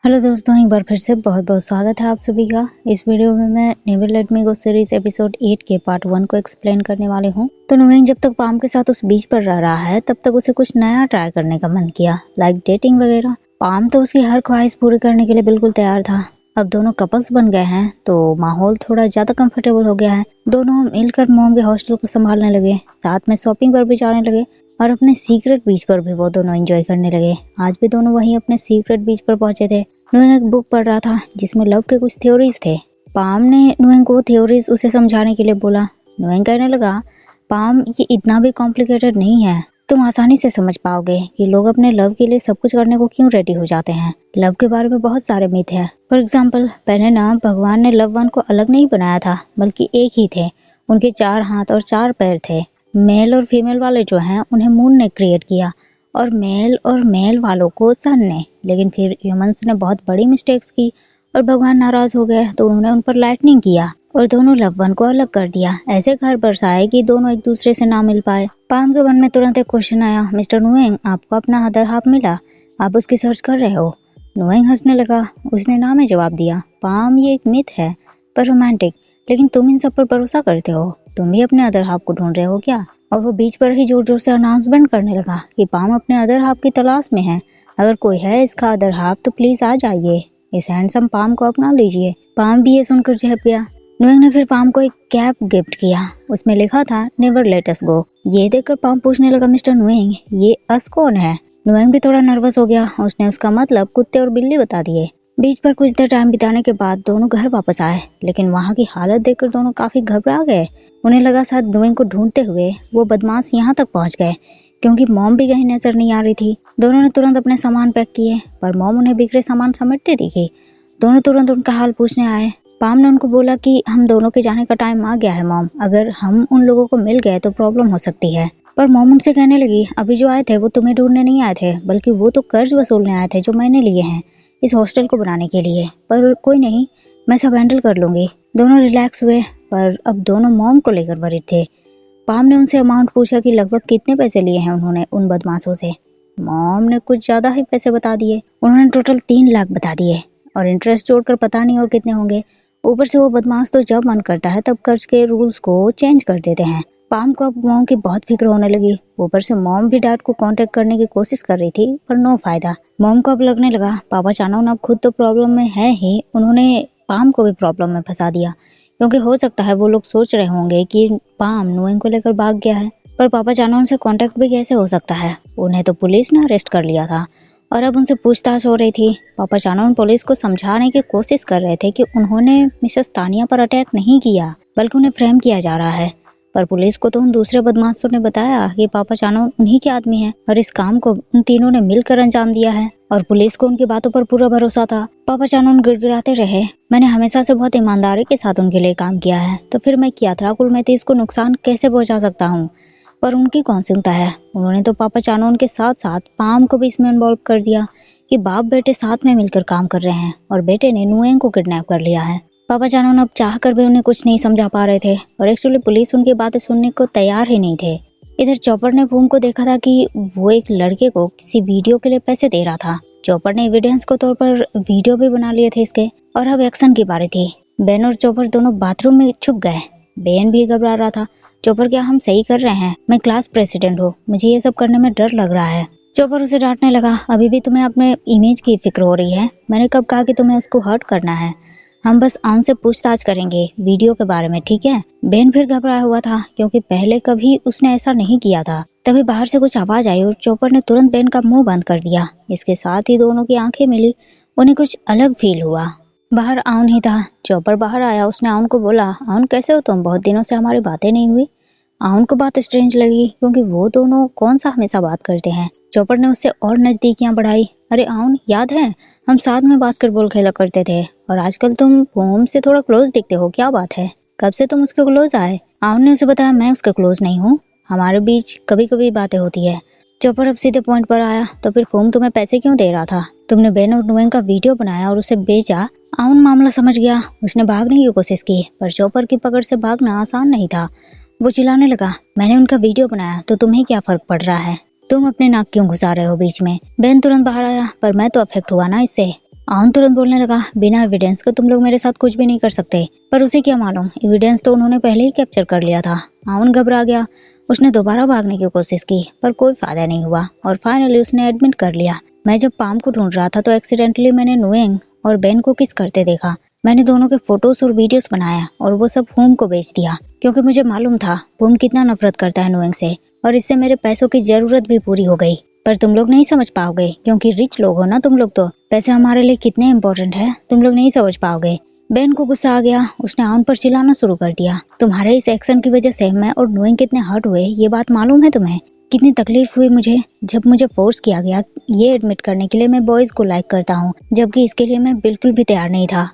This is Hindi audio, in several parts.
हेलो दोस्तों, एक बार फिर से बहुत बहुत स्वागत है आप सभी का। इस वीडियो में मैं नेवर लेट मी गो सीरीज एपिसोड 8 के पार्ट 1 को एक्सप्लेन करने वाली हूँ। तो नोएंग जब तक पाम के साथ उस बीच पर रह रहा है तब तक उसे कुछ नया ट्राई करने का मन किया, लाइक डेटिंग वगैरह। पाम तो उसकी हर ख्वाहिश पूरी करने के लिए बिल्कुल तैयार था। अब दोनों कपल्स बन गए हैं तो माहौल थोड़ा ज्यादा कंफर्टेबल हो गया है। दोनों मिलकर मॉम के हॉस्टल को संभालने लगे, साथ में शॉपिंग पर भी जाने लगे और अपने सीक्रेट बीच पर भी वो दोनों एंजॉय करने लगे। आज भी दोनों वहीं अपने सीक्रेट बीच पर पहुंचे थे। नोएंग एक बुक पढ़ रहा था जिसमें लव के कुछ थ्योरीज थे। पाम ने नोएंग को थ्योरीज उसे समझाने के लिए बोला। नोएंग कहने लगा, पाम ये इतना भी कॉम्प्लिकेटेड नहीं है, तुम आसानी से समझ पाओगे कि लोग अपने लव के लिए सब कुछ करने को क्यों रेडी हो जाते हैं। लव के बारे में बहुत सारे मिथ हैं। फॉर एग्जाम्पल, पहले ना भगवान ने लव वन को अलग नहीं बनाया था बल्कि एक ही थे। उनके 4 हाथ और 4 पैर थे। मेल और फीमेल वाले जो हैं उन्हें मून ने क्रिएट किया और मेल वालों को सन ने। लेकिन फिर ह्यूमंस ने बहुत बड़ी मिस्टेक्स की और भगवान नाराज हो गए तो उन्होंने उन पर लाइटनिंग किया और दोनों लव वन को अलग कर दिया। ऐसे घर बरसाए कि दोनों एक दूसरे से ना मिल पाए। पाम के मन में तुरंत एक क्वेश्चन आया, मिस्टर नोएंग, आपको अपना अदर हाफ मिला, आप उसकी सर्च कर रहे हो? नोएंग हंसने लगा। उसने ना में जवाब दिया, पाम ये एक मिथ है पर रोमांटिक, लेकिन तुम इन सब पर भरोसा करते हो, तुम भी अपने अदर हाफ को ढूंढ रहे हो क्या? और वो बीच पर ही जोर जोर से अनाउंसमेंट करने लगा कि पाम अपने अदर हाफ की तलाश में है। अगर कोई है इसका अदर हाफ तो प्लीज आ जाइए, इस हैंडसम पाम को अपना लीजिए। पाम भी ये सुनकर झेप गया। नोएंग ने फिर पाम को एक कैप गिफ्ट किया, उसमें लिखा था नेवर लेट अस गो। ये देखकर पाम पूछने लगा, मिस्टर नोएंग ये अस कौन है? नोएंग भी थोड़ा नर्वस हो गया। उसने उसका मतलब कुत्ते और बिल्ली बता दिए। बीच पर कुछ देर टाइम बिताने के बाद दोनों घर वापस आए, लेकिन वहाँ की हालत देखकर दोनों काफी घबरा गए। उन्हें लगा शायद नोएंग को ढूंढते हुए वो बदमाश यहाँ तक पहुँच गए, क्योंकि मॉम भी कहीं नजर नहीं आ रही थी। दोनों ने तुरंत अपने सामान पैक किए पर मॉम उन्हें बिखरे सामान समेटते दिखी। दोनों तुरंत उनका हाल पूछने आए। पाम ने उनको बोला कि हम दोनों के जाने का टाइम आ गया है मॉम, अगर हम उन लोगों को मिल गए तो प्रॉब्लम हो सकती है। पर मॉम उनसे कहने लगी, अभी जो आए थे वो तुम्हें ढूंढने नहीं आए थे, बल्कि वो तो कर्ज वसूलने आए थे जो मैंने लिए हैं इस हॉस्टल को बनाने के लिए। पर कोई नहीं, मैं सब हैंडल कर लूंगी। दोनों रिलैक्स हुए पर अब दोनों मॉम को लेकर वरीड थे। पाम ने उनसे अमाउंट पूछा कि लगभग कितने पैसे लिए हैं उन्होंने उन बदमाशों से। मॉम ने कुछ ज्यादा ही पैसे बता दिए। उन्होंने टोटल 3 लाख बता दिए और इंटरेस्ट जोड़कर पता नहीं और कितने होंगे। ऊपर से वो बदमाश तो जब मन करता है तब कर्ज के रूल्स को चेंज कर देते हैं। पाम को अब मॉम की बहुत फिक्र होने लगी। ऊपर से मॉम भी डैड को कांटेक्ट करने की कोशिश कर रही थी पर नो फायदा। मॉम को अब लगने लगा पापा चानन अब खुद तो प्रॉब्लम में है ही, उन्होंने पाम को भी प्रॉब्लम में फंसा दिया, क्योंकि हो सकता है वो लोग सोच रहे होंगे कि पाम नोएंग को लेकर भाग गया है। पर पापा चानन से कांटेक्ट भी कैसे हो सकता है? उन्हें तो पुलिस ने अरेस्ट कर लिया था और अब उनसे पूछताछ हो रही थी। पापा चानन पुलिस को समझाने की कोशिश कर रहे थे कि उन्होंने मिसेस तानिया पर अटैक नहीं किया बल्कि उन्हें फ्रेम किया जा रहा है। पर पुलिस को तो उन दूसरे बदमाशों ने बताया कि पापा चानन उन्हीं के आदमी हैं और इस काम को उन तीनों ने मिलकर अंजाम दिया है और पुलिस को उनकी बातों पर पूरा भरोसा था। पापा चानन गिड़गिड़ाते रहे, मैंने हमेशा से बहुत ईमानदारी के साथ उनके लिए काम किया है, तो फिर मैं यात्राकुल में इसको नुकसान कैसे पहुंचा सकता हूँ? पर उनकी कौन चिंता है, उन्होंने तो पापा चानन के साथ साथ पाम को भी इसमें इन्वॉल्व कर दिया कि बाप बेटे साथ में मिलकर काम कर रहे हैं और बेटे ने नोएंग को किडनैप कर लिया है। पापा चानन अब चाह कर भी उन्हें कुछ नहीं समझा पा रहे थे और एक्चुअली पुलिस उनकी बातें सुनने को तैयार ही नहीं थे। इधर चॉपर ने बूम को देखा था कि वो एक लड़के को किसी वीडियो के लिए पैसे दे रहा था। चॉपर ने एविडेंस के तौर पर वीडियो भी बना लिए थे इसके और अब एक्शन की बारी थी। बेन और चॉपर दोनों बाथरूम में छुप गए। बेन भी घबरा रहा था, चॉपर क्या हम सही कर रहे हैं? मैं क्लास प्रेसिडेंट हूँ, मुझे ये सब करने में डर लग रहा है। चॉपर उसे डांटने लगा, अभी भी तुम्हें अपने इमेज की फिक्र हो रही है? मैंने कब कहा कि तुम्हें उसको हर्ट करना है? हम बस आउन से पूछताछ करेंगे वीडियो के बारे में, ठीक है? बेन फिर घबराया हुआ था क्योंकि पहले कभी उसने ऐसा नहीं किया था। तभी बाहर से कुछ आवाज आई और चॉपर ने तुरंत बेन का मुंह बंद कर दिया। इसके साथ ही दोनों की आंखें मिली। उन्हें कुछ अलग फील हुआ। बाहर आउन ही था। चॉपर बाहर आया। उसने आउन को बोला, आउन कैसे हो तुम? बहुत दिनों से हमारी बातें नहीं हुई। आउन को बात स्ट्रेंज लगी क्योंकि वो दोनों कौन सा हमेशा बात करते हैं। चॉपर ने उससे और नजदीकियां बढ़ाई। अरे आउन, याद है हम साथ में बास्केटबॉल खेला करते थे और आजकल तुम पोम से थोड़ा क्लोज दिखते हो, क्या बात है? कब से तुम उसके क्लोज आए? आउन ने उसे बताया, मैं उसके क्लोज नहीं हूँ, हमारे बीच कभी कभी बातें होती है। चॉपर अब सीधे पॉइंट पर आया, तो फिर फोम तुम्हें पैसे क्यों दे रहा था? तुमने बेन और नोएंग का वीडियो बनाया और उसे बेचा। आउन मामला समझ गया। उसने भागने की कोशिश की पर चॉपर की पकड़ से भागना आसान नहीं था। वो चिल्लाने लगा, मैंने उनका वीडियो बनाया तो तुम्हें क्या फर्क पड़ रहा है? तुम अपने नाक क्यों घुसा रहे हो बीच में? बेन तुरंत बाहर आया, पर मैं तो अफेक्ट हुआ ना इससे। आउन तुरंत बोलने लगा, बिना एविडेंस के तुम लोग मेरे साथ कुछ भी नहीं कर सकते। पर उसे क्या मालूम, एविडेंस तो उन्होंने पहले ही कैप्चर कर लिया था। आउन घबरा गया। उसने दोबारा भागने की कोशिश की पर कोई फायदा नहीं हुआ और फाइनली उसने एडमिट कर लिया। मैं जब पाम को ढूंढ रहा था तो एक्सीडेंटली मैंने नुएंग और बेन को किस करते देखा। मैंने दोनों के फोटोज और वीडियोस बनाया और वो सब होम को बेच दिया, क्योंकि मुझे मालूम था होम कितना नफरत करता है नुएंग से, और इससे मेरे पैसों की जरूरत भी पूरी हो गई। पर तुम लोग नहीं समझ पाओगे, क्योंकि रिच लोग हो ना तुम लोग, तो पैसे हमारे लिए कितने इम्पोर्टेंट है तुम लोग नहीं समझ पाओगे। बेन को गुस्सा आ गया। उसने आउन पर चिल्लाना शुरू कर दिया, तुम्हारे इस एक्शन की वजह से मैं और नुएंग कितने हर्ट हुए ये बात मालूम है तुम्हें? कितनी तकलीफ हुई मुझे जब मुझे फोर्स किया गया ये एडमिट करने के लिए मैं बॉयज को लाइक करता हूँ, जबकि इसके लिए मैं बिल्कुल भी तैयार नहीं था।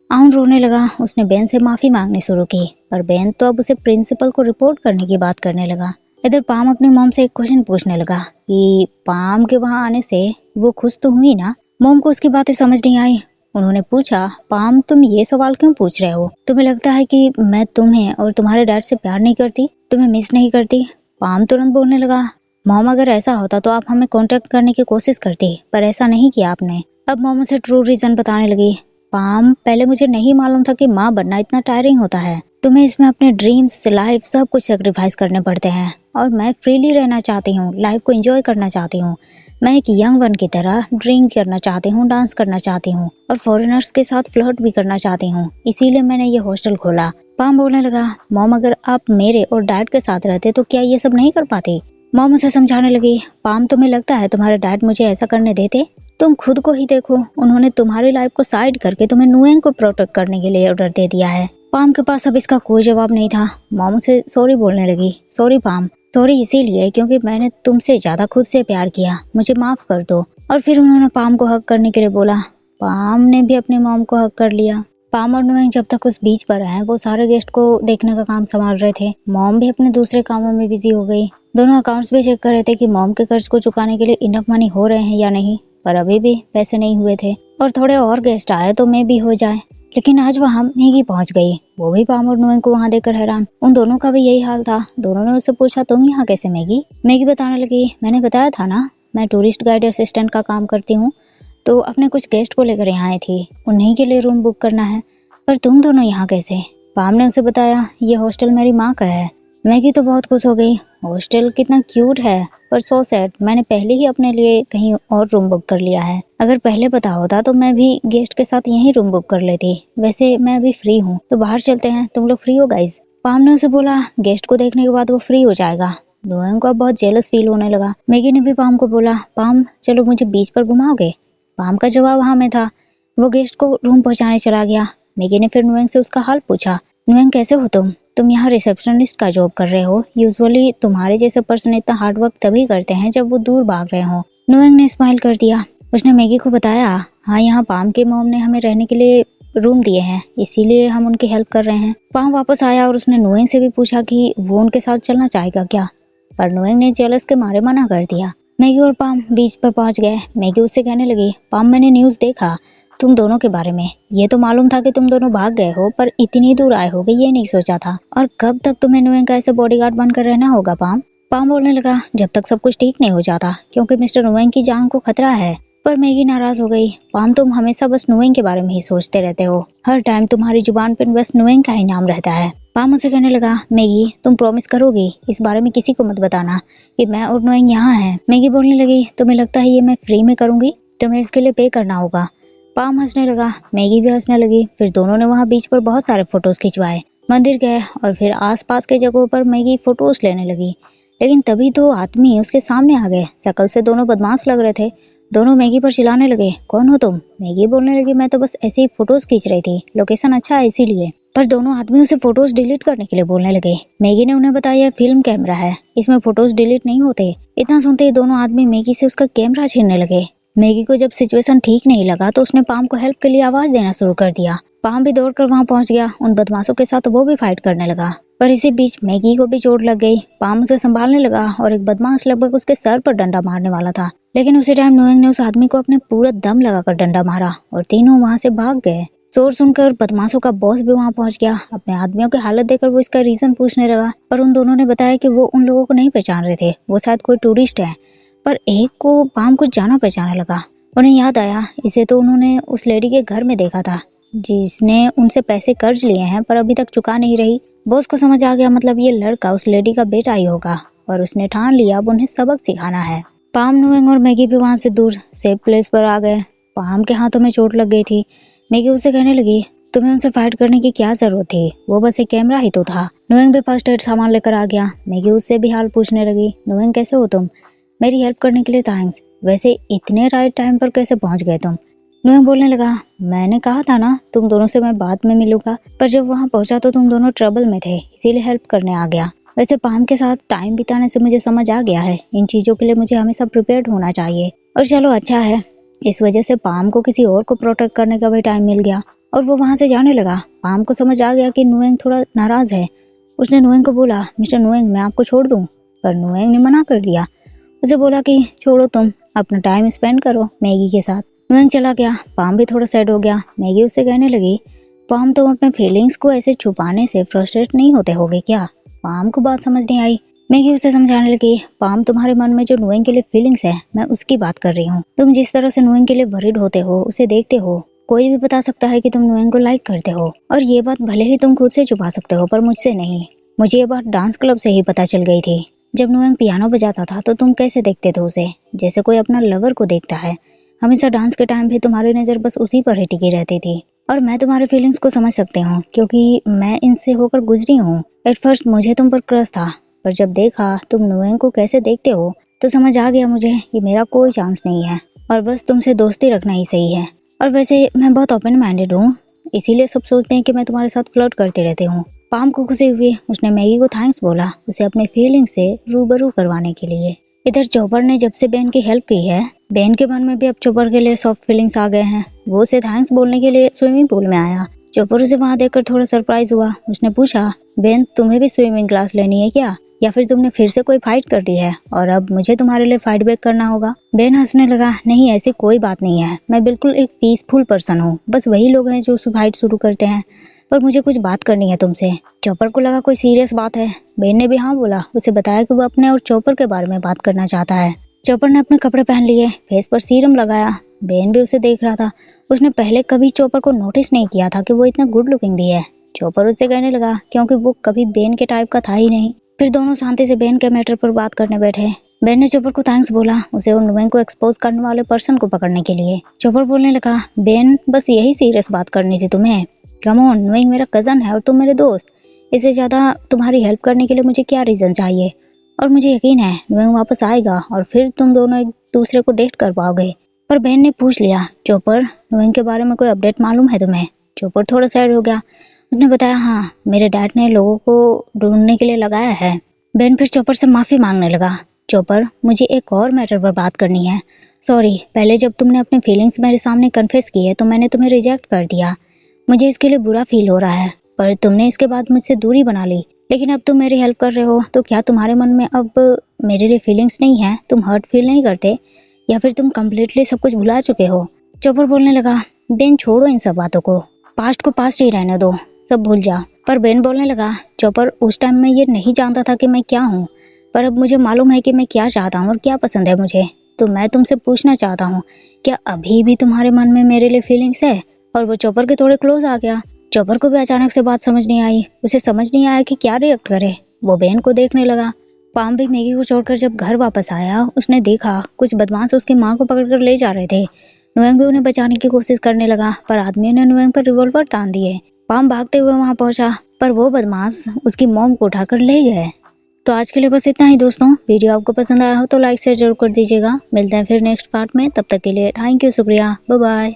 आउन रोने लगा। उसने बेन से माफी मांगनी शुरू की, पर बेन तो अब उसे प्रिंसिपल को रिपोर्ट करने की बात करने लगा। इधर पाम अपनी मॉम से एक क्वेश्चन पूछने लगा कि पाम के वहां आने से वो खुश तो हुई ना? मॉम को उसकी बातें समझ नहीं आई। उन्होंने पूछा, पाम तुम ये सवाल क्यों पूछ रहे हो? तुम्हें लगता है कि मैं तुम्हें और तुम्हारे डैड से प्यार नहीं करती, तुम्हें मिस नहीं करती? पाम तुरंत बोलने लगा, मॉम अगर ऐसा होता तो आप हमें कांटेक्ट करने की कोशिश करती, पर ऐसा नहीं किया आपने। अब मॉम उसे ट्रू रीजन बताने लगी। पाम, पहले मुझे नहीं मालूम था कि माँ बनना इतना टायरिंग होता है। तुम्हें इसमें अपने ड्रीम्स, लाइफ सब कुछ सेक्रीफाइस करने पड़ते हैं, और मैं फ्रीली रहना चाहती हूँ, लाइफ को एंजॉय करना चाहती हूँ। मैं एक यंग वन की तरह ड्रिंक करना चाहती हूँ, डांस करना चाहती हूँ और फॉरेनर्स के साथ फ्लर्ट भी करना चाहती हूँ, इसीलिए मैंने ये हॉस्टल खोला। पाम बोलने लगा, मॉम अगर आप मेरे और डैड के साथ रहते तो क्या ये सब नहीं कर पाती? मॉम उसे समझाने लगी, पाम तुम्हें लगता है तुम्हारे डैड मुझे ऐसा करने देते? तुम खुद को ही देखो, उन्होंने तुम्हारी लाइफ को साइड करके तुम्हें नुएंग को प्रोटेक्ट करने के लिए ऑर्डर दे दिया है। पाम के पास अब इसका कोई जवाब नहीं था। मॉम उसे सॉरी बोलने लगी, सॉरी पाम, सॉरी इसीलिए क्योंकि मैंने तुमसे ज्यादा खुद से प्यार किया, मुझे माफ कर दो। और फिर उन्होंने पाम को हक करने के लिए बोला। पाम ने भी अपने मॉम को हक कर लिया। पाम और नुएंग जब तक उस बीच पर है वो सारे गेस्ट को देखने का काम संभाल रहे थे। मॉम भी अपने दूसरे कामों में बिजी हो गई। दोनों अकाउंट्स भी चेक कर रहे थे कि मॉम के कर्ज को चुकाने के लिए इनफ मनी हो रहे हैं या नहीं, पर अभी भी पैसे नहीं हुए थे। और थोड़े और गेस्ट आए तो मे भी हो जाए, लेकिन आज वहाँ मैगी पहुंच गई। वो भी पाम और नुएंग को वहाँ देखकर हैरान। उन दोनों का भी यही हाल था। दोनों ने उससे पूछा, तुम यहाँ कैसे? मैगी मैगी बताने लगी, मैंने बताया था ना, मैं टूरिस्ट गाइड असिस्टेंट का काम करती हूँ, तो अपने कुछ गेस्ट को लेकर यहाँ आई थी, उन्हीं के लिए रूम बुक करना है। पर तुम दोनों यहाँ कैसे? पाम ने उसे बताया, ये हॉस्टल मेरी माँ का है। मैगी तो बहुत खुश हो गई, हॉस्टल कितना क्यूट है, पर सो सैड, मैंने पहले ही अपने लिए कहीं और रूम बुक कर लिया है। अगर पहले पता होता तो मैं भी गेस्ट के साथ यहीं रूम बुक कर लेती। वैसे मैं अभी फ्री हूँ, तो बाहर चलते हैं, तुम लोग फ्री हो गाइस? पाम ने उसे बोला, गेस्ट को देखने के बाद वो फ्री हो जाएगा। नुएंग को अब बहुत जेलस फील होने लगा। मैगी ने भी पाम को बोला, पाम चलो मुझे बीच पर घुमाओगे? पाम का जवाब हाँ में था। वो गेस्ट को रूम पहुंचाने चला गया। मैगी ने फिर नुएंग से उसका हाल पूछा, नुएंग कैसे हो तुम यहाँ रिसेप्शनिस्ट का जॉब कर रहे हो। यूजुअली तुम्हारे जैसे पर्सन इतना हार्ड वर्क तभी करते हैं जब वो दूर भाग रहे हो। नुएंग ने स्माइल कर दिया। उसने मैगी को बताया, हाँ यहाँ पाम के मॉम ने हमें रहने के लिए रूम दिए हैं, इसीलिए हम उनकी हेल्प कर रहे हैं। पाम वापस आया और उसने नुएंग से भी पूछा कि वो उनके साथ चलना चाहेगा क्या, पर नुएंग ने जेलस के मारे मना कर दिया। मैगी और पाम बीच पर पहुंच गए। मैगी उससे कहने लगी, पाम मैंने न्यूज देखा तुम दोनों के बारे में, ये तो मालूम था कि तुम दोनों भाग गए हो, पर इतनी दूर आए होगे ये नहीं सोचा था। और कब तक तुम्हें नुएंग का ऐसे बॉडीगार्ड बनकर रहना होगा पाम? पाम बोलने लगा, जब तक सब कुछ ठीक नहीं हो जाता, क्योंकि मिस्टर नुएंग की जान को खतरा है। पर मैगी नाराज हो गई, पाम तुम हमेशा बस नुएंग के बारे में ही सोचते रहते हो, हर टाइम तुम्हारी जुबान पर बस नुएंग का ही नाम रहता है। पाम उसे कहने लगा, मैगी तुम प्रॉमिस करोगी इस बारे में किसी को मत बताना कि मैं और नुएंग यहाँ हैं? मैगी बोलने लगी, तुम्हें लगता है ये मैं फ्री में करूंगी? तुम्हें इसके लिए पे करना होगा। पाम हंसने लगा, मैगी भी हंसने लगी। फिर दोनों ने वहाँ बीच पर बहुत सारे फोटोज खिंचवाए। मंदिर गए और फिर आसपास के जगहों पर मैगी फोटोज लेने लगी। लेकिन तभी दो आदमी उसके सामने आ गए। शक्ल से दोनों बदमाश लग रहे थे। दोनों मैगी पर चिल्लाने लगे, कौन हो तुम? मैगी बोलने लगी, मैं तो बस ऐसे ही फोटोज खींच रही थी, लोकेशन अच्छा है इसीलिए। पर दोनों आदमी उसे फोटोज डिलीट करने के लिए बोलने लगे। मैगी ने उन्हें बताया, फिल्म कैमरा है, इसमें फोटोज डिलीट नहीं होते। इतना सुनते ही दोनों आदमी मैगी से उसका कैमरा छीनने लगे। मैगी को जब सिचुएशन ठीक नहीं लगा तो उसने पाम को हेल्प के लिए आवाज देना शुरू कर दिया। पाम भी दौड़कर वहां पहुंच गया। उन बदमाशों के साथ वो भी फाइट करने लगा, पर इसी बीच मैगी को भी चोट लग गई। पाम उसे संभालने लगा और एक बदमाश लगभग उसके सर पर डंडा मारने वाला था, लेकिन उसी टाइम नुएंग ने उस आदमी को अपने पूरा दम लगाकर डंडा मारा और तीनों वहां से भाग गए। शोर सुनकर बदमाशों का बॉस भी वहां पहुंच गया। अपने आदमियों की हालत देखकर वो इसका रीजन पूछने लगा, पर उन दोनों ने बताया कि वो उन लोगों को नहीं पहचान रहे थे, वो शायद कोई टूरिस्ट है। पर एक को पाम कुछ जाना पहचाना लगा। उन्हें याद आया इसे तो उन्होंने उस लेडी के घर में देखा था जिसने उनसे पैसे कर्ज लिए हैं पर अभी तक चुका नहीं रही। बॉस को समझ आ गया मतलब ये लड़का उस लेडी का बेटा ही होगा और उसने ठान लिया अब उन्हें सबक सिखाना है। पाम, नुएंग और मैगी भी वहां से दूर सेफ प्लेस पर आ गए। पाम के हाथों में चोट लग गई थी। मैगी उसे कहने लगी तुम्हें उनसे फाइट करने की क्या जरूरत थी, वो बस एक कैमरा ही तो था। नुएंग भी फर्स्ट एड सामान लेकर आ गया। मैगी उससे भी हाल पूछने लगी, नुएंग कैसे हो तुम, मेरी हेल्प करने के लिए थैंक्स, वैसे इतने राइट टाइम पर कैसे पहुंच गए तुम। नुएंग बोलने लगा मैंने कहा था ना तुम दोनों से मैं बाद में मिलूंगा, पर जब वहां पहुंचा तो तुम दोनों ट्रबल में थे इसीलिए हेल्प करने आ गया। वैसे पाम के साथ टाइम बिताने से मुझे समझ आ गया है इन चीजों के लिए मुझे हमेशा प्रिपेयर्ड होना चाहिए। और चलो अच्छा है, इस वजह से पाम को किसी और को प्रोटेक्ट करने का भी टाइम मिल गया और वो वहां से जाने लगा। पाम को समझ आ गया कि नुएंग थोड़ा नाराज है। उसने नुएंग को बोला मिस्टर नुएंग मैं आपको छोड़ दूं, पर नुएंग ने मना कर दिया। उसे बोला कि छोड़ो तुम अपना टाइम स्पेंड करो मैगी के साथ। नुएंग चला गया। पाम भी थोड़ा सैड हो गया। मैगी उससे कहने लगी पाम तुम अपने फीलिंग्स को ऐसे छुपाने से फ्रस्ट्रेट नहीं होते होगे क्या। पाम को बात समझ नहीं आई। मैगी उसे समझाने लगी पाम तुम्हारे मन में जो नुएंग के लिए फीलिंग्स है मैं उसकी बात कर रही हूँ। तुम जिस तरह से नुएंग के लिए वरीड होते हो उसे देखते हो कोई भी बता सकता है कि तुम नुएंग को लाइक करते हो और ये बात भले ही तुम खुद से छुपा सकते हो पर मुझसे नहीं। मुझे ये बात डांस क्लब से ही पता चल गई थी। जब नुएंग पियानो बजाता था तो तुम कैसे देखते थे उसे, जैसे कोई अपना लवर को देखता है। हमेशा डांस के टाइम भी तुम्हारी नजर बस उसी पर ही टिकी रहती थी और मैं तुम्हारे फीलिंग्स को समझ सकती हूँ क्योंकि मैं इनसे होकर गुजरी हूँ। एट फर्स्ट मुझे तुम पर क्रश था पर जब देखा तुम नुएंग को कैसे देखते हो तो समझ आ गया मुझे कि मेरा कोई चांस नहीं है और बस तुमसे दोस्ती रखना ही सही है। और वैसे मैं बहुत ओपन माइंडेड हूँ इसीलिए सब सोचते हैं कि मैं तुम्हारे साथ फ्लर्ट करती रहती हूँ। पाम को खुशी हुई। उसने मैगी को थैंक्स बोला उसे अपने फीलिंग से रूबरू करवाने के लिए। इधर चॉपर ने जब से बेन की हेल्प की है बेन के मन में भी अब चॉपर के लिए सॉफ्ट फीलिंग्स आ गए हैं। वो उसे थैंक्स बोलने के लिए स्विमिंग पूल में आया। चॉपर उसे वहां देखकर थोड़ा सरप्राइज हुआ। उसने पूछा बेन तुम्हें भी स्विमिंग क्लास लेनी है क्या, या फिर तुमने फिर से कोई फाइट कर ली है और अब मुझे तुम्हारे लिए फाइट बैक करना होगा। बेन हंसने लगा नहीं ऐसी कोई बात नहीं है, मैं बिल्कुल एक पीसफुल पर्सन हूँ, बस वही लोग हैं जो फाइट शुरू करते हैं और मुझे कुछ बात करनी है तुमसे। चॉपर को लगा कोई सीरियस बात है। बेन ने भी हाँ बोला। उसे बताया कि वो अपने और चॉपर के बारे में बात करना चाहता है। चॉपर ने अपने कपड़े पहन लिए, फेस पर सीरम लगाया। बेन भी उसे देख रहा था। उसने पहले कभी चॉपर को नोटिस नहीं किया था कि वो इतना गुड लुकिंग भी है। चॉपर उससे कहने लगा क्योंकि वो कभी बेन के टाइप का था ही नहीं। फिर दोनों शांति से बेन के मैटर पर बात करने बैठे। बेन ने चॉपर को थैंक्स बोला उसे और नुएंग को एक्सपोज करने वाले पर्सन को पकड़ने के लिए। चॉपर बोलने लगा बेन बस यही सीरियस बात करनी थी तुम्हें। कम ऑन, नुएंग मेरा कजन है और तुम मेरे दोस्त, इससे ज्यादा तुम्हारी हेल्प करने के लिए मुझे क्या रीजन चाहिए। और मुझे यकीन है नुएंग वापस आएगा और फिर तुम दोनों एक दूसरे को डेट कर पाओगे। पर बेन ने पूछ लिया चॉपर नुएंग के बारे में कोई अपडेट मालूम है तुम्हें। चॉपर थोड़ा सैड हो गया। उसने बताया हाँ मेरे डैड ने लोगों को ढूंढने के लिए लगाया है। बेन फिर चॉपर से माफी मांगने लगा। चॉपर मुझे एक और मैटर पर बात करनी है। सॉरी, पहले जब तुमने अपने फीलिंग्स मेरे सामने कन्फेस किए तो मैंने तुम्हें रिजेक्ट कर दिया। मुझे इसके लिए बुरा फील हो रहा है, पर तुमने इसके बाद मुझसे दूरी बना ली। लेकिन अब तुम मेरी हेल्प कर रहे हो तो क्या तुम्हारे मन में अब मेरे लिए फीलिंग्स नहीं है, तुम हर्ट फील नहीं करते, या फिर तुम कम्प्लीटली सब कुछ भुला चुके हो। चॉपर बोलने लगा बेन छोड़ो इन सब बातों को, पास्ट को पास्ट ही रहने दो, सब भूल जा। पर बेन बोलने लगा चॉपर उस टाइम मैं ये नहीं जानता था कि मैं क्या हूँ, पर अब मुझे मालूम है कि मैं क्या चाहता हूँ और क्या पसंद है मुझे। तो मैं तुमसे पूछना चाहता हूँ क्या अभी भी तुम्हारे मन में मेरे लिए फीलिंग्स है। और वो चॉपर के थोड़े क्लोज आ गया। चॉपर को भी अचानक से बात समझ नहीं आई। उसे समझ नहीं आया कि क्या रिएक्ट करे। वो बेन को देखने लगा। पाम भी मैगी को छोड़कर जब घर वापस आया उसने देखा कुछ बदमाश उसकी माँ को पकड़कर ले जा रहे थे। नुएंग भी उन्हें बचाने की कोशिश करने लगा पर आदमियों ने नुएंग पर रिवॉल्वर तान दिए। पाम भागते हुए वहां पहुंचा पर वो बदमाश उसकी मॉम को उठाकर ले गए। तो आज के लिए बस इतना ही दोस्तों। वीडियो आपको पसंद आया हो तो लाइक शेयर जरूर कर दीजिएगा। मिलते हैं फिर नेक्स्ट पार्ट में, तब तक के लिए थैंक यू, शुक्रिया, बाय बाय।